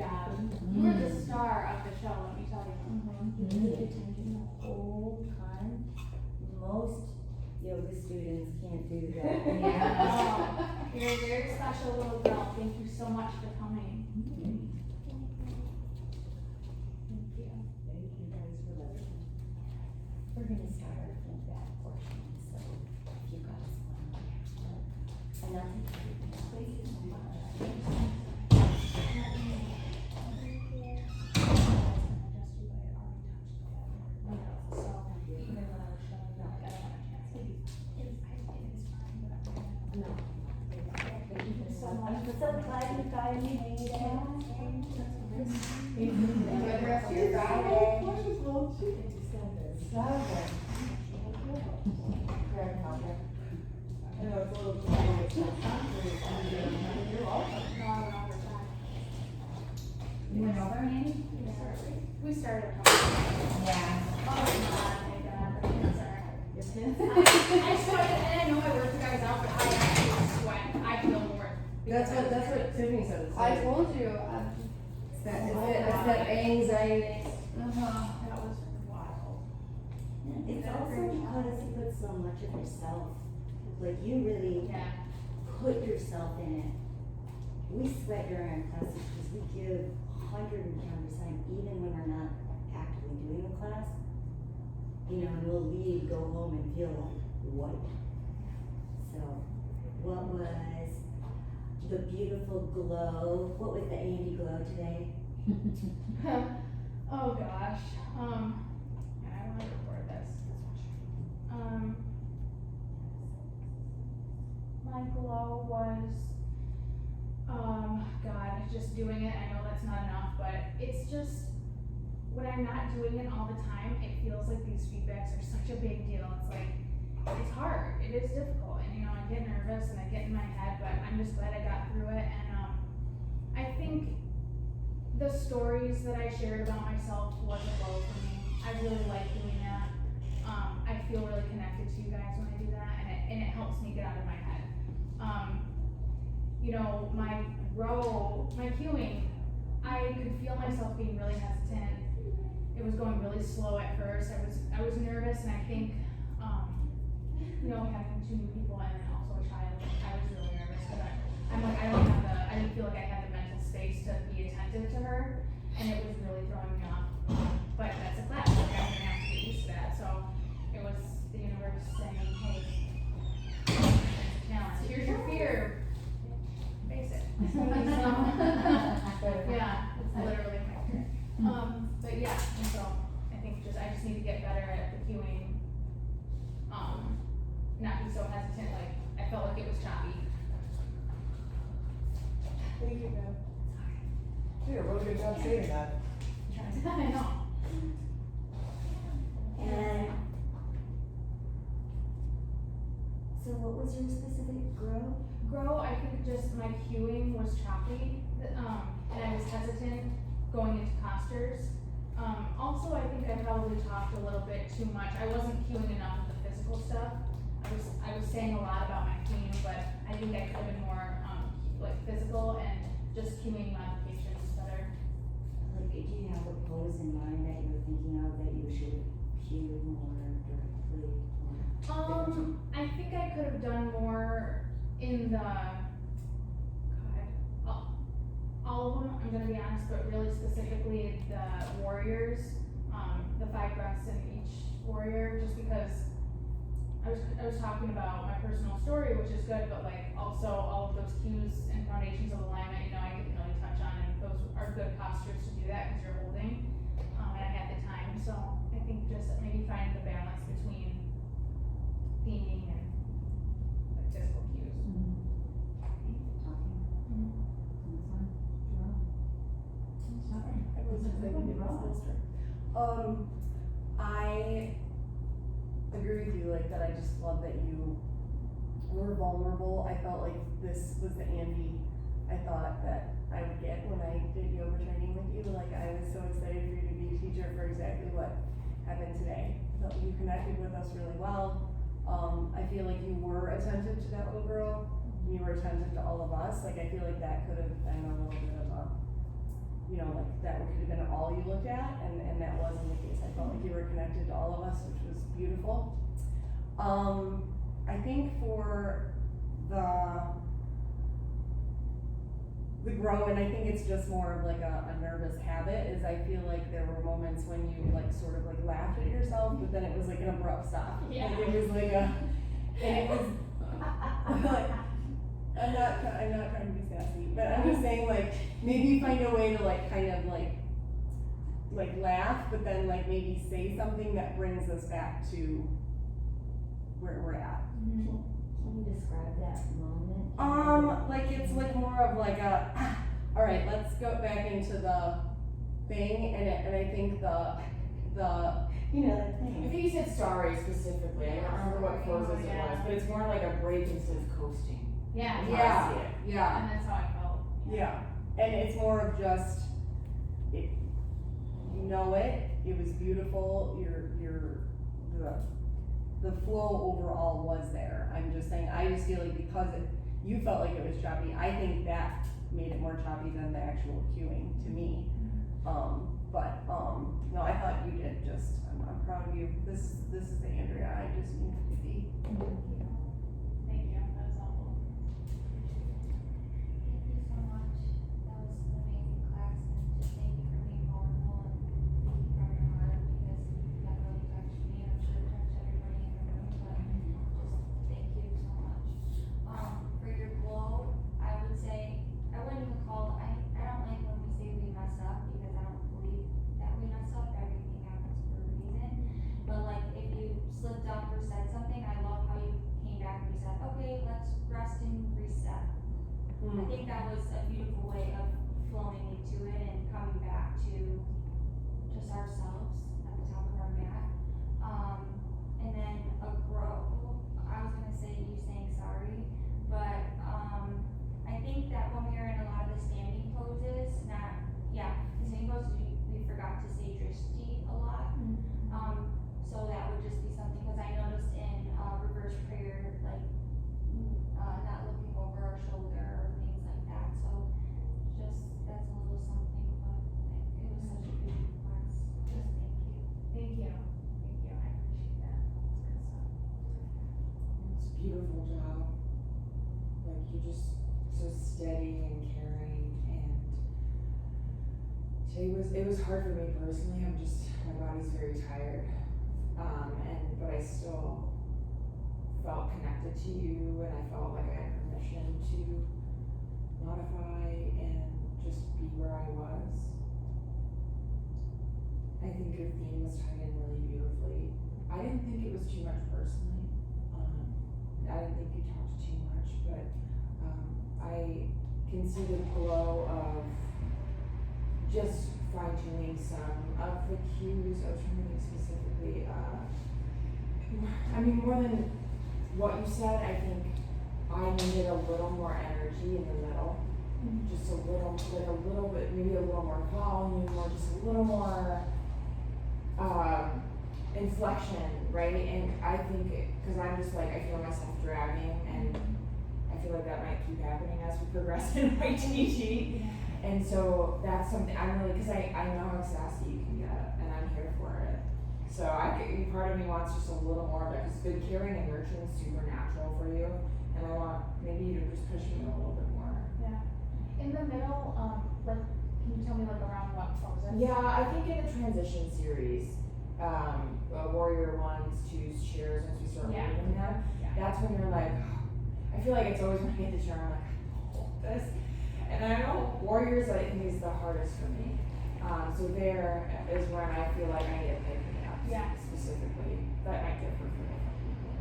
job. You were the star of the show, let me tell you. You paid attention the whole time. Most yoga students can't do that. Oh, you're a very special little girl. Thank you so much for coming. Thank you. Thank you guys for that. We're gonna start our feedback portion, so if you guys want. And I'll take you. Thank you so much. I'm so glad you guys made it. Good rest of your Friday. What's this little chicken? I know it's a little quiet. You're welcome. You went over, Annie? We started. Yeah. Oh my God, my sorry. Yes, I sweat, and I know I work you guys out, but I actually sweat. I feel more. That's what Tiffany said. It's I like- told you. It's that anxiety. That was wild. It's also because you put so much of yourself, like you really Yeah. put yourself in it. We sweat during our classes because we give 110% even when we're not actively doing the class. You know, and we'll leave, go home and feel like, what? So, what was the beautiful glow? What was the Andy glow today? Oh gosh. And I want to record this. My glow was, God, just doing it. I know that's not enough, but it's just, when I'm not doing it all the time, it feels like these feedbacks are such a big deal. It's like, it's hard, it is difficult, and you know, I get nervous and I get in my head, but I'm just glad I got through it. And I think the stories that I shared about myself was a glow for me. I really like doing that. I feel really connected to you guys when I do that, and it helps me get out of my head. You know, my cueing, I could feel myself being really hesitant. It was going really slow at first. I was nervous, and I think, you know, having 2 new people and then also a child, I was really nervous because I didn't feel like I had the mental space to be attentive to her, and it was really throwing me off. But that's a class, like I'm gonna have to get used to that. So it was the universe saying, hey, there's a challenge. Here's your fear. Face it. So, yeah, it's literally my fear. But yeah, and so I think I just need to get better at the cueing. Not be so hesitant, like I felt like it was choppy. Thank you, man. You did a really good job saying that. I know. And so what was your specific grow? Grow, I think just my cueing was choppy, and I was hesitant going into postures. Also, I think I probably talked a little bit too much. I wasn't cueing enough of the physical stuff. I was saying a lot about my cueing, but I think I could have been more like physical and just cueing modifications better. Like, do you have a pose in mind that you were thinking of that you should cue more directly? I think I could have done more in the, all of them, I'm gonna be honest, but really specifically the warriors, the 5 breaths in each warrior, just because I was talking about my personal story, which is good, but like also all of those cues and foundations of alignment, you know, I didn't really touch on, and those are good postures to do that because you're holding, and I had the time, so I think just maybe finding the balance between theming and like physical cues. I agree with you, like, that I just love that you were vulnerable. I felt like this was the Andy I thought that I would get when I did yoga training with you. Like, I was so excited for you to be a teacher for exactly what happened today. So you connected with us really well. I feel like you were attentive to that little girl. You were attentive to all of us. Like, I feel like that could have been a little bit of a you know, like that could have been all you looked at, and that wasn't the case. I felt like you were connected to all of us, which was beautiful. I think for the grow, and I think it's just more of like a nervous habit, is I feel like there were moments when you like sort of like laughed at yourself, but then it was like an abrupt stop. Yeah. Like it was like and it was like, I'm not trying to be sassy, but I'm just saying like, maybe find a way to like kind of like laugh, but then like maybe say something that brings us back to where we're at. Can you describe that moment? Like it's like more of like a, all right, let's go back into the thing, and I think the You know that I thing. think you said sorry specifically, I don't remember what closes it was, but it's more like a break instead of coasting. Yeah. That's how I see it. yeah, And that's how I felt. yeah, and it's more of just, it, you know it was beautiful, the flow overall was there. I'm just saying, I just feel like because you felt like it was choppy, I think that made it more choppy than the actual cueing to me. No, I thought you did just, I'm proud of you. This is the Andrea I just needed to be. Thank you, that was helpful. Thank you so much. That was an amazing class, and just thank you for being vulnerable and speaking from your heart, because you definitely touched me. I'm sure it touched everybody in the room, but just thank you so much. For your glow, I would say, I wouldn't even call, I don't like when we say we mess up, because I don't believe that we mess up. Everything happens for a reason. But like, if you slipped up or said something, I love how you came back and you said, okay, let's rest and reset. I think that was a beautiful way of flowing into it and coming back to just ourselves at the top of our mat. And then a grow, I was gonna say you saying sorry, but, I think that when we were in a lot of the standing poses, the standing poses, we forgot to say drishti a lot. So that would just be something, cause I noticed in, reverse prayer, like, not looking over our shoulder or things like that, so just, that's a little something, but it was such a beautiful class, just thank you. Thank you, I appreciate that, that's good stuff. It's a beautiful job. Like you're just so steady and caring, and today it was hard for me personally. My body's very tired. But I still felt connected to you, and I felt like I had permission to modify and just be where I was. I think your theme was tied in really beautifully. I didn't think it was too much personally. I didn't think you talked too much, but I can see the glow of just fine-tuning some of the cues. I was trying to think specifically, more than what you said, I think I needed a little more energy in the middle. Just a little bit, maybe a little more volume, or just a little more inflection, right? And I think, because I'm just like, I feel myself dragging, and I feel like that might keep happening as we progress in my TG. And so that's something I'm really, because I know how sassy you can get, and I'm here for it. So part of me wants just a little more of that, because good caring and nurturing is super natural for you, and I want maybe you to just push me a little bit more. Yeah. In the middle, like, can you tell me like around what poses? Yeah, I think in the transition series, warrior 1s, 2s, chairs, once we start moving them, that's when you're like, I feel like it's always when I hit the chair, I'm like, this. And I know warriors, I think, is the hardest for me. So there is when I feel like I need to pick me up specifically. That might differ for different people.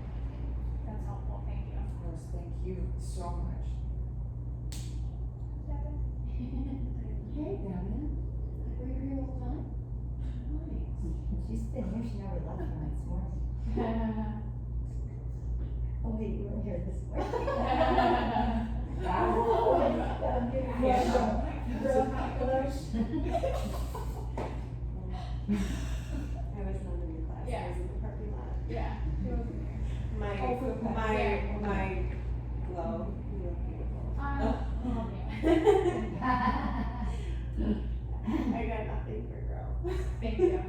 That's helpful, thank you. Of course, thank you so much. Hey, Devin. Were you here all the time? Nice. She's been here, she never left me this morning. Oh wait, you were here this morning. I was not in your class, I was in the parking lot. Yeah. My glow, you look beautiful. I love you. I got nothing for girl. Thank you.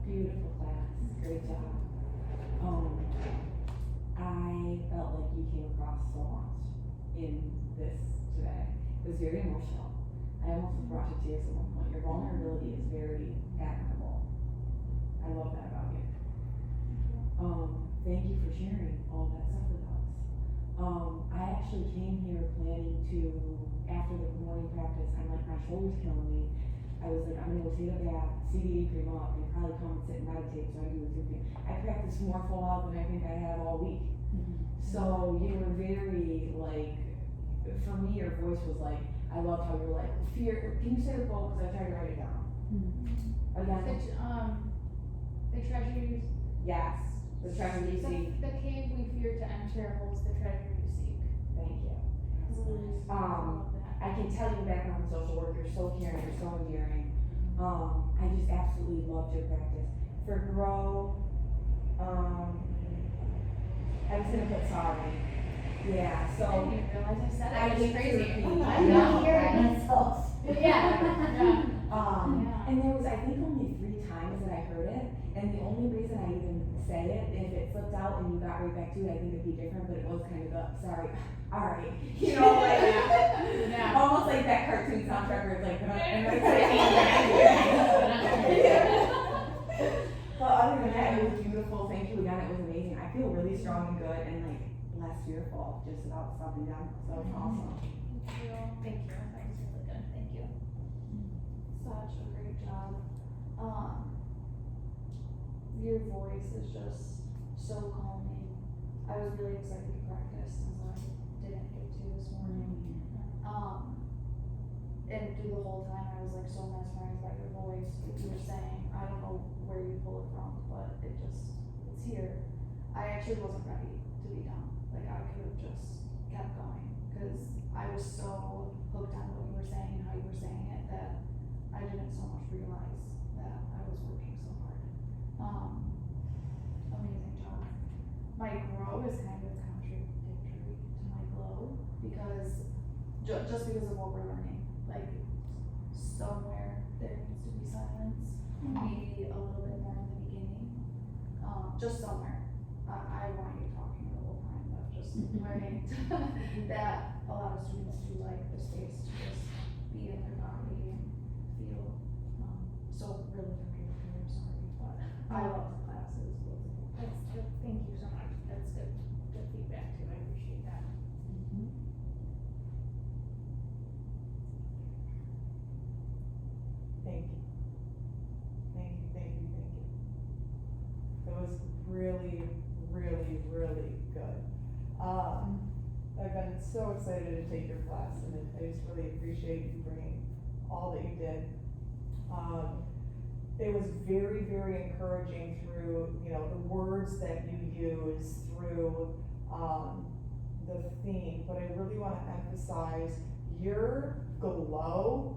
Beautiful class, great job. I felt like you came across so much in this today. It was very emotional. I almost brought you to tears at one point. Your vulnerability is very admirable. I love that about you. Thank you for sharing all that stuff with us. I actually came here planning to, after the morning practice, I'm like, my shoulder's killing me. I was like, I'm gonna go take a bath, CBD cream up, and probably come and sit and meditate so I can do the same thing. I practiced more full out than I think I have all week. So you were very like, for me, your voice was like, I loved how you were like, fear, can you say the quote, because I tried to write it down. Again, The treasure yes, the treasure you seek. the cave we fear to enter holds the treasure you seek. Thank you. Love that. I can tell your background in social work, you're so caring, you're so endearing. I just absolutely loved your practice. For grow, I was gonna put sorry. Yeah, I so. didn't even realize I said it. I It was hate to crazy. repeat. I I'm know. not hearing myself. Yeah, yeah. Yeah. And there was, I think, only 3 times that I heard it, and the only reason I even say it, if it slipped out and you got right back to it, I think it'd be different, but it was kind of the, sorry, alright, you know, like, Yeah. almost like that cartoon soundtrack where it's like, and like, but other than that, it was beautiful, thank you again, it was amazing, I feel really strong and good, and like, less fearful, just about stopping down, so it's awesome. Thank you. Thank you. That was really good. Thank you. Such a great job. Your voice is just so calming. I was really excited to practice since I didn't get to this morning. And through the whole time I was like so mesmerized by your voice, what you were saying. I don't know where you pull it from, but it's here. I actually wasn't ready to be done. Like I could have just kept going because I was so hooked on what you were saying and how you were saying it that I didn't so much realize that I was working so hard. Amazing job. My grow is kind of contradictory to my glow because just because of what we're learning, like somewhere there needs to be silence, maybe a little bit more in the beginning, just somewhere. I want you talking the whole time, but just learning that a lot of students do like the space to just be in their body and feel. So really contradictory, I'm sorry, but I love the classes. That's good. Thank you so much. That's good. Good feedback too. I appreciate that. Thank you. Thank you, thank you, thank you. It was really, really, really good. I've been so excited to take your class and I just really appreciate you bringing all that you did. It was very, very encouraging through, the words that you use through, the theme, but I really wanna emphasize your glow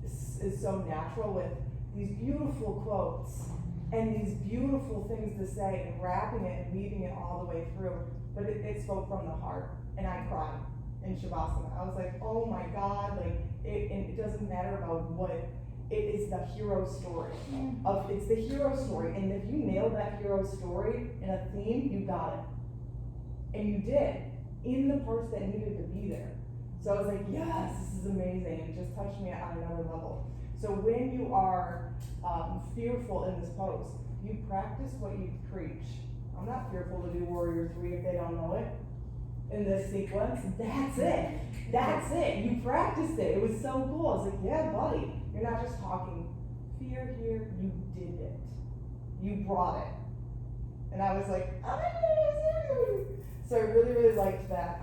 is so natural with these beautiful quotes and these beautiful things to say and wrapping it and weaving it all the way through, but it spoke from the heart, and I cried in Shavasana. I was like, oh my God, and it doesn't matter about what, it is the hero story. It's the hero story, and if you nail that hero story in a theme, you got it. And you did, in the parts that needed to be there. So I was like, yes, this is amazing. It just touched me on another level. So when you are fearful in this pose, you practice what you preach. I'm not fearful to do Warrior 3 if they don't know it. In this sequence, that's it. That's it. You practiced it. It was so cool. I was like, yeah, buddy. You're not just talking fear here. You did it. You brought it. And I was like, so I really, really liked that.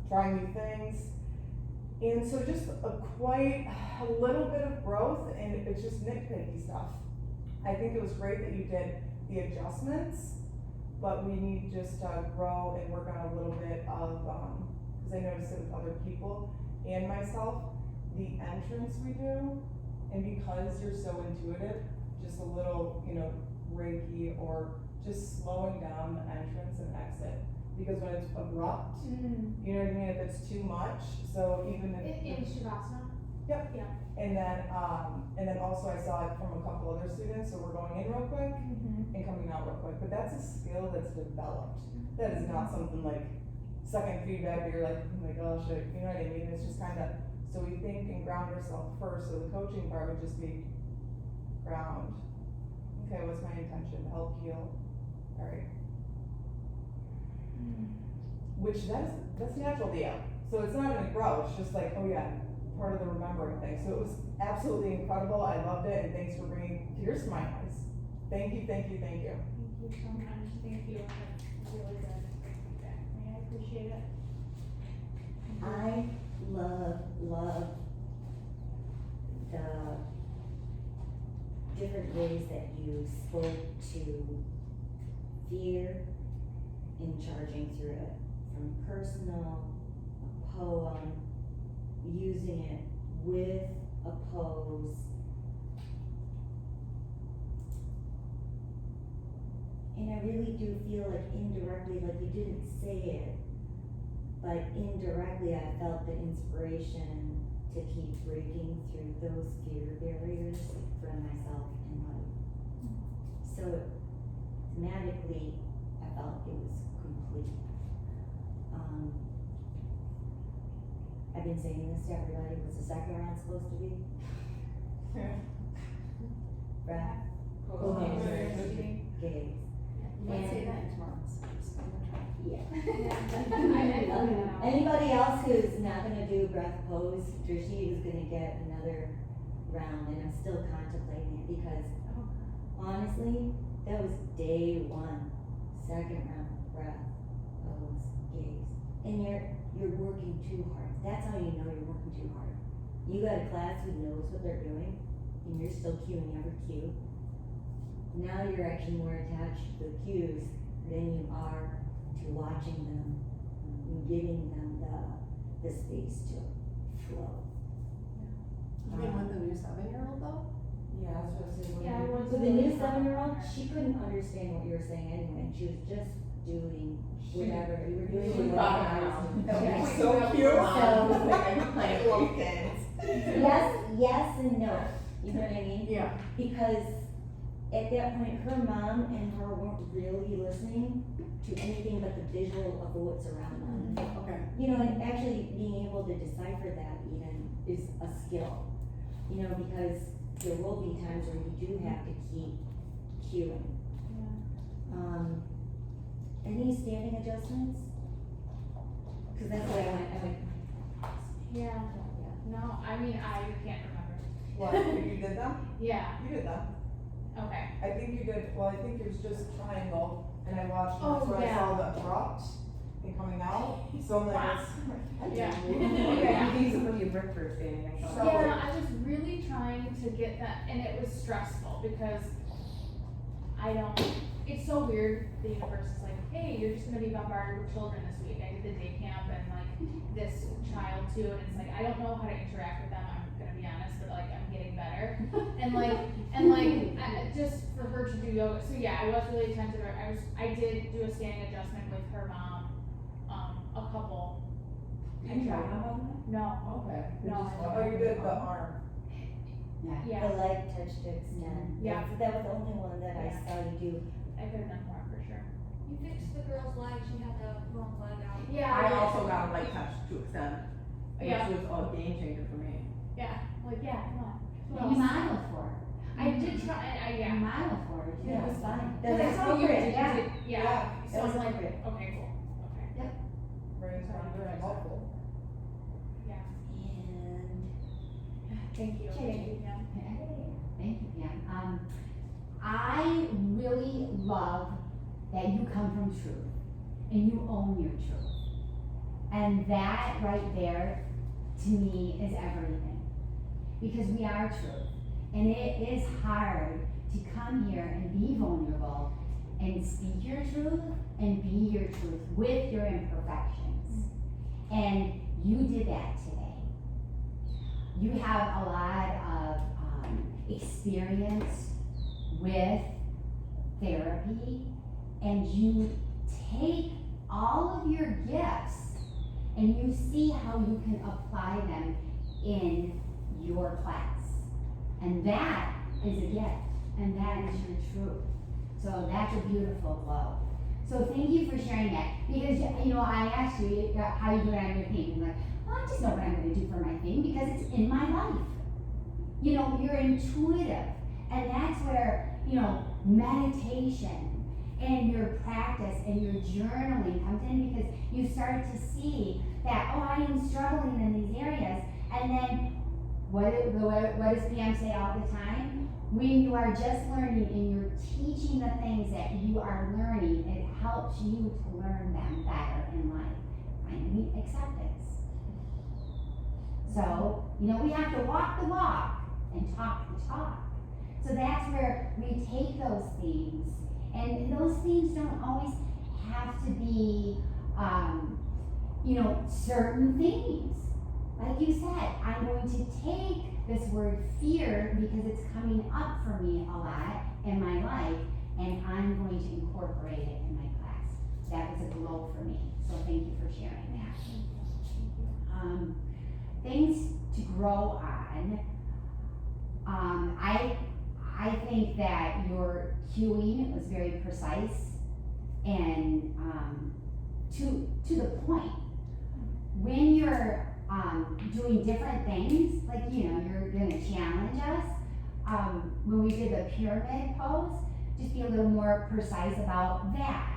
Trying new things. And so just a little bit of growth, and it's just nitpicky stuff. I think it was great that you did the adjustments, but we need just to grow and work on a little bit of, because I noticed it with other people and myself, the entrance we do, and because you're so intuitive, just a little, Reiki or just slowing down the entrance and exit. because when it's abrupt, Mm. you know what I mean, if it's too much, so even if. In Shavasana? Yep. Yeah. And then also I saw it from a couple other students, so we're going in real quick Mm-hmm. and coming out real quick, but that's a skill that's developed. That is not something like second feedback that you're like, oh my gosh, you know what I mean, it's just kinda, so we think and ground ourselves first, so the coaching part would just be ground. Okay, what's my intention, help heal, alright. Which that's natural to you, so it's not gonna grow, it's just like, oh yeah, part of the remembering thing, so it was absolutely incredible, I loved it, and thanks for bringing tears to my eyes. Thank you, thank you, thank you. Thank you so much, thank you, that's really good feedback, I appreciate it. I love the different ways that you spoke to fear in charging through it, from personal, a poem, using it with a pose. And I really do feel like indirectly, like you didn't say it, but indirectly I felt the inspiration to keep breaking through those fear barriers for myself in life. So thematically, I felt it was complete. I've been saying this to everybody, what's the second round supposed to be? Breath, gaze. You might say that in tomorrow's. Yeah. Anybody else who's not gonna do breath pose, Trishi was gonna get another round, and I'm still contemplating it, because honestly, that was day one, second round, breath, pose, gaze. And you're working too hard, that's how you know you're working too hard. You got a class who knows what they're doing, and you're still cueing every cue. Now you're actually more attached to the cues than you are to watching them, and giving them the space to flow. Even with the new 7-year-old though? Yeah, I was gonna say. Yeah, I was. So the new 7-year-old, she couldn't understand what you were saying anyway, and she was just doing whatever, you were doing She whatever. thought I was around. doing. That Yes. was so cute. Yes and no, you know what I mean? Yeah. Because at that point, her mom and her weren't really listening to anything but the visual of what's around them. Okay. You know, and actually being able to decipher that even is a skill. You know, because there will be times where you do have to keep cueing. Any standing adjustments? Cause that's what I went, Yeah, no, I mean, I can't remember. What, you did them? Yeah, You did them. okay. I think you did, well, I think it was just triangle, and I watched, and that's Oh, where I yeah. saw the abrupt and coming out, so I'm like, Wow. it's. Yeah. Okay, These are your brick first thing, I thought. Yeah, I was really trying to get that, and it was stressful because it's so weird, the universe is like, hey, you're just gonna be bombarded with children this week. I did the day camp and like this child too, and it's like, I don't know how to interact with them, I'm gonna be honest, but like, I'm getting better. Just for her to do yoga, so yeah, I was really attentive, I did do a standing adjustment with her mom, a couple. You tried them? No, Okay. No, I Oh, you did the arm. yeah, the light touch to extend. Yeah. That was the only one that I saw you do. I could have done more for sure. You fixed the girl's leg, she had the wrong leg out. Yeah, I also got a light touch to extend, Yeah. which was a game changer for me. yeah, like, yeah, come on. Who And you else? modeled for her. I did try, You yeah. modeled for her too. Yeah, it was fine. Cause I saw you appropriate, did, yeah. yeah, so That was I'm like, appropriate. okay, cool, okay, Very tender and helpful. yeah, And thank you, yeah. Thank you, Pam. I really love that you come from truth and you own your truth. And that right there, to me, is everything. Because we are truth. And it is hard to come here and be vulnerable and speak your truth and be your truth with your imperfections. And you did that today. You have a lot of experience with therapy, and you take all of your gifts and you see how you can apply them in your class. And that is a gift, and that is your truth. So that's a beautiful flow. So thank you for sharing that, because, you know, I asked you how you do it on your thing, and like, well, I just know what I'm gonna do for my thing because it's in my life. You know, you're intuitive, and that's where, you know, meditation and your practice and your journaling comes in, because you start to see that, oh, I am struggling in these areas, and then what does Pam say all the time? When you are just learning and you're teaching the things that you are learning, it helps you to learn them better in life. Finding acceptance. So, you know, we have to walk the walk and talk the talk. So that's where we take those themes, and those themes don't always have to be, you know, certain themes. Like you said, I'm going to take this word fear because it's coming up for me a lot in my life, and I'm going to incorporate it in my class. That was a glow for me, so thank you for sharing that. Things to grow on. I think that your cueing was very precise and to the point. When you're doing different things, like, you know, you're gonna challenge us. When we did the pyramid pose, just be a little more precise about that.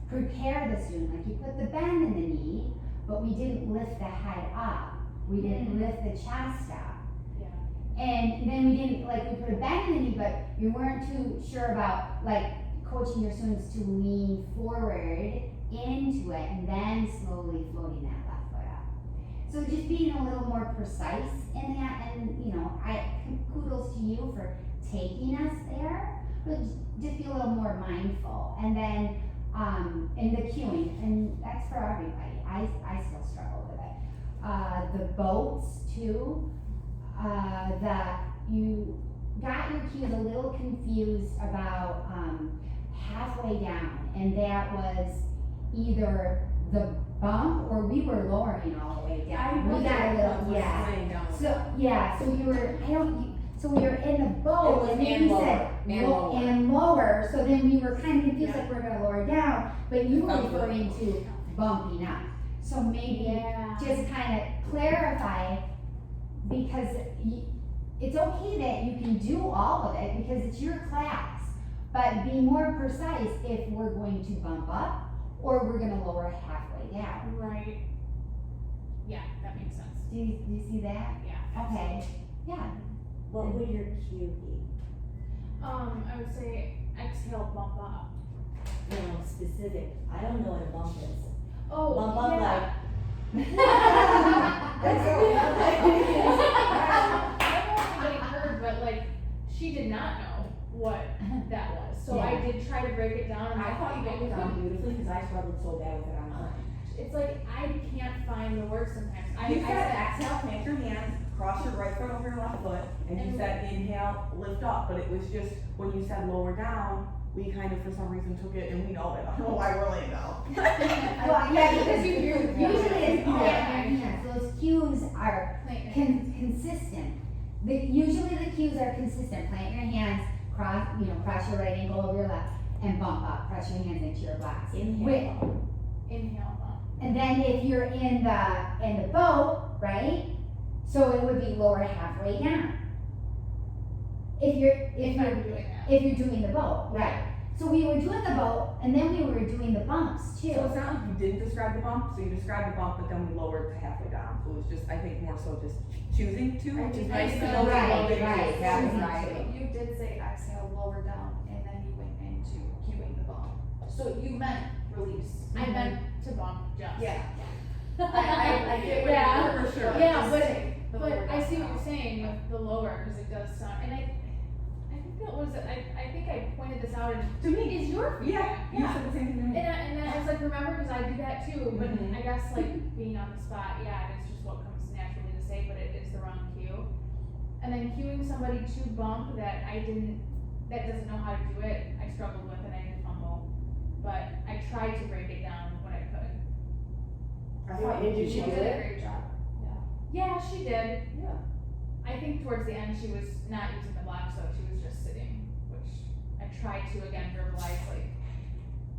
Prepare the student, like you put the bend in the knee, but we didn't lift the head up. We didn't lift the chest up. Yeah. And then we didn't, like, we put a bend in the knee, but you weren't too sure about, like, coaching your students to lean forward into it and then slowly floating that left foot up. So just being a little more precise in that, and, you know, kudos to you for taking us there, but just be a little more mindful. And then, in the cueing, and that's for everybody, I still struggle with it. The boats too, that you got your cues a little confused about, halfway down, and that was either the bump or we were lowering all the way down. We got a little, yeah. So we were, so we were in the boat, and then you said and lower, so then we were kind of confused, like we're gonna lower down, but you were referring to bumping up. So maybe just kind of clarify, because it's okay that you can do all of it because it's your class, but be more precise if we're going to bump up or we're gonna lower halfway down. Right. Yeah, that makes sense. Do you see that? Yeah. Okay, yeah. What would your cue be? I would say exhale, bump up. You know, specific. I don't know what a bump is. Oh, Bump up yeah. That's I don't know if anybody heard, but like, she did not know what that was. So I did try to break it down, and I thought you broke it down beautifully, because I struggled so bad with it online. it's like, I can't find the words sometimes. You I said said, exhale, plant your hands, cross your right foot over your left foot, and you said inhale, lift up, but it was just, when you said lower down, we kind of for some reason took it, and we know it, I don't know why we're laying down. Well, yeah, because usually it's plant Yeah. your hands. Those cues are consistent. Usually the cues are consistent. Plant your hands, cross your right ankle over your left, and bump up. Press your hands into your blocks. Inhale. inhale, bump. And then if you're in the boat, right? So it would be lower halfway down. If you're doing the boat, right? So we were doing the boat, and then we were doing the bumps too. So it's not like you didn't describe the bump, so you described the bump, but then we lowered to halfway down, so it was just, I think more so just choosing to, which is nice to know that you Right. that was Choosing right. to. You did say exhale, lower down, and then you went into cueing the bump. So you meant release. I meant to bump just. Yeah. I get what Yeah. you're for sure. Yeah, Just say the But lower I see down. what you're saying with the lower, because it does sound, and I think that was, I think I pointed this out, and To me, it's your feedback. you said the same thing to me. And I was like, remember, because I do that too, but Mhm. I guess like being on the spot, yeah, it's just what comes naturally to say, but it is the wrong cue. And then cueing somebody to bump that doesn't know how to do it, I struggled with, and I did fumble. but I tried to break it down when I could. And did she She do did a it? great job. Yeah, she did. Yeah. I think towards the end she was not using the block, so she was just sitting, which I tried to again verbalize, like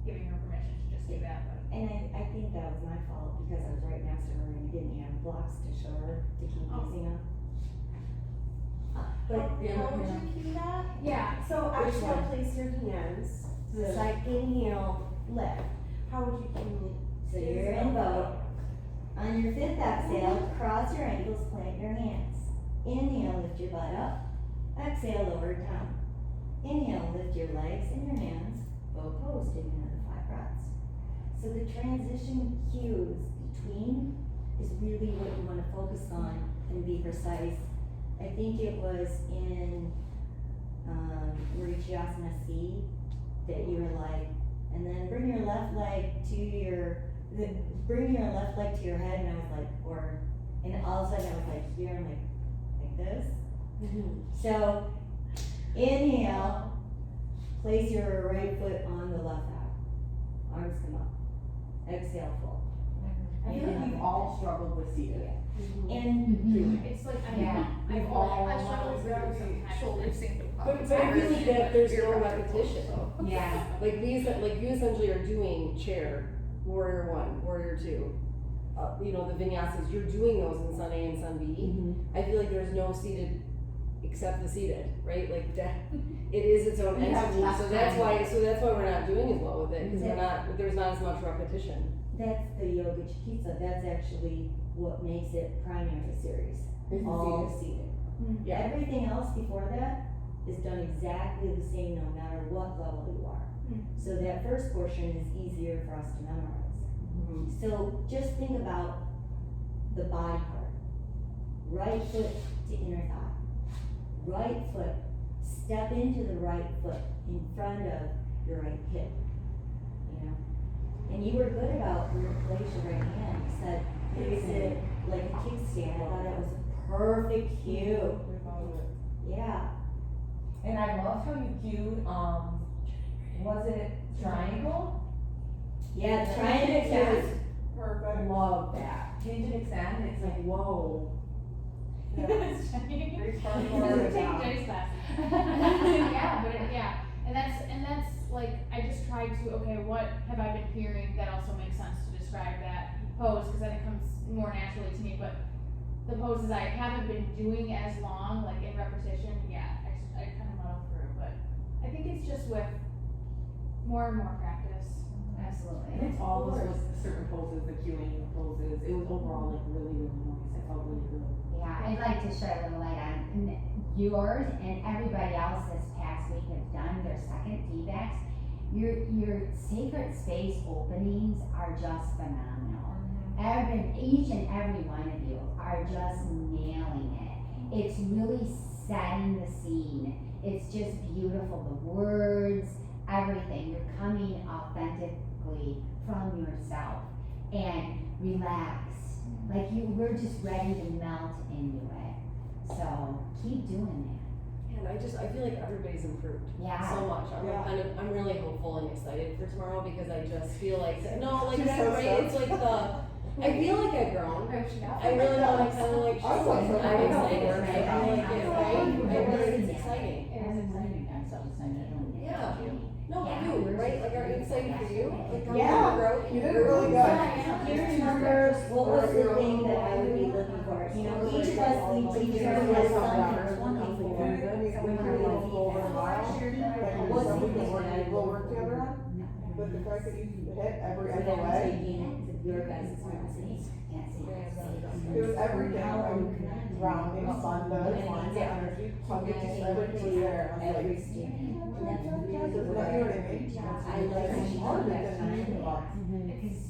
giving her permission to just do that, but. And I think that was my fault because I was right next to her and we didn't have blocks to show her to keep Oh. using them. How But, would you cue that? Yeah, So Which as you one? place your hands to the So- side, inhale, lift. How would you cue? so you're in boat. On your fifth exhale, cross your ankles, plant your hands. Inhale, lift your butt up. Exhale, lower it down. Inhale, lift your legs and your hands. Bow pose, take another 5 breaths. So the transition cues between is really what you want to focus on and be precise. I think it was in Marichyasana C that you were like, and then bring your left leg to your head, and I was like, and all of a sudden I was like here, I'm like this. So inhale, place your right foot on the left thigh, arms come up. Exhale, fold. I feel like we've all struggled with seated. And it's like, I Yeah. mean, We've all I struggle with very it sometimes. shoulder synced. But I feel like that there's no repetition. Yeah. Like these, like you essentially are doing chair, warrior 1, warrior 2. You know, the vinyasas, you're doing those in sun A and sun B. I feel like there's no seated except the seated, right? Like that, it is its own You have entity. less So that's time. why we're not doing as well with it, because Yeah. there's not as much repetition. that's the yoga chiquita, that's actually what makes it primary series, all seated. Yeah. Everything else before that is done exactly the same no matter what level you are. So that first portion is easier for us to memorize. So just think about the body part. Right foot to inner thigh. Right foot, step into the right foot in front of your right hip, you know? And you were good about where to place your right hand. You said, place it like a kickstand. I thought that was a perfect cue. Yeah. And I loved how you cued, was it triangle? Yeah, the triangle cue is Perfect. Love that. Change and extend, it's like, whoa. It's Jenny. Great start She for doesn't it. take Jenny's class. Yeah, but yeah, and that's like, I just tried to, okay, what have I been hearing that also makes sense to describe that pose, cause then it comes more naturally to me, but the poses I haven't been doing as long, like in repetition, yeah, I kind of muddle through, but I think it's just with more and more practice. Absolutely. And it's all those certain poses, the cueing poses, it was overall like really, really nice, I felt really good. Yeah, I'd like to shed a little light on yours and everybody else this past week have done their second feedbacks. Your sacred space openings are just phenomenal. Each and every one of you are just nailing it. It's really setting the scene. It's just beautiful. The words, everything. You're coming authentically from yourself and relaxed. Like we're just ready to melt into it. So keep doing that. And I feel like everybody's improved Yeah. so much. I'm really hopeful and excited for tomorrow because I just feel like, She's that, so right? stoked. It's like I feel like I've grown. I really Yeah. want to kind of like, I'm so I'm excited. excited, right? I feel like it, right? It's exciting. It was exciting. I'm so excited. Yeah. No, Yeah, for you, we're right? Like, are you excited for you? Like, how Yeah. you grow? You did it really good. Teacher numbers, what was the thing that I would be looking for? You know, each of us lead teachers has something we're looking for. What's the thing that I We'll look work together on, but the fact that you hit every So other then I'm way, taking your guys' experience. it was everything, from rounding, sundoes, lines of energy, hugging, everything was there. I was Every like, student. you know what I mean? I like It's hard to get anything about.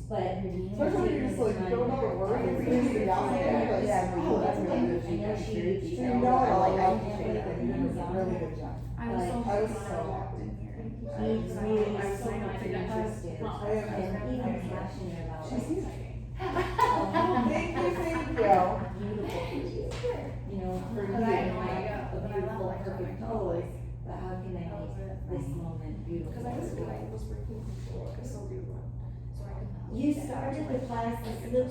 But. Especially when you're just like, you don't know the word, and you're reading it out, and you're like, oh, that's really good. I know she did. So you know it all, I appreciate it, you did a really good job. I was so I was happy so I walked in here. He's really I'm so super happy that interested I am- and even passionate about it. Thank you. Beautiful for you. You know, for you, But I to know I have got- a but I beautiful, love my perfect job. pose, but how can I That was make it. this moment beautiful? Cause I was working control, I still do one, so I can. You started the class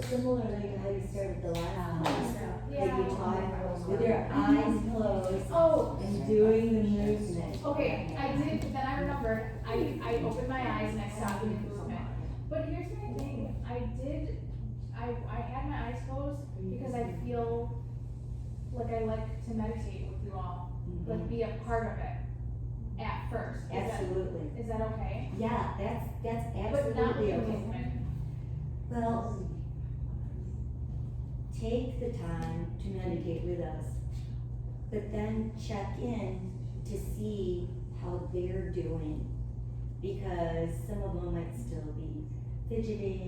similarly to how you started the last class. Like you taught with your eyes closed Oh, and doing the movement. okay, I did, then I remembered, I opened my eyes and I stopped doing the movement. But here's my thing, I had my eyes closed because I feel like I like to meditate with you all, like be a part of it at first. Absolutely. Is that okay? Yeah, that's But not with absolutely the okay. movement. Well, take the time to meditate with us, but then check in to see how they're doing. Because some of them might still be fidgeting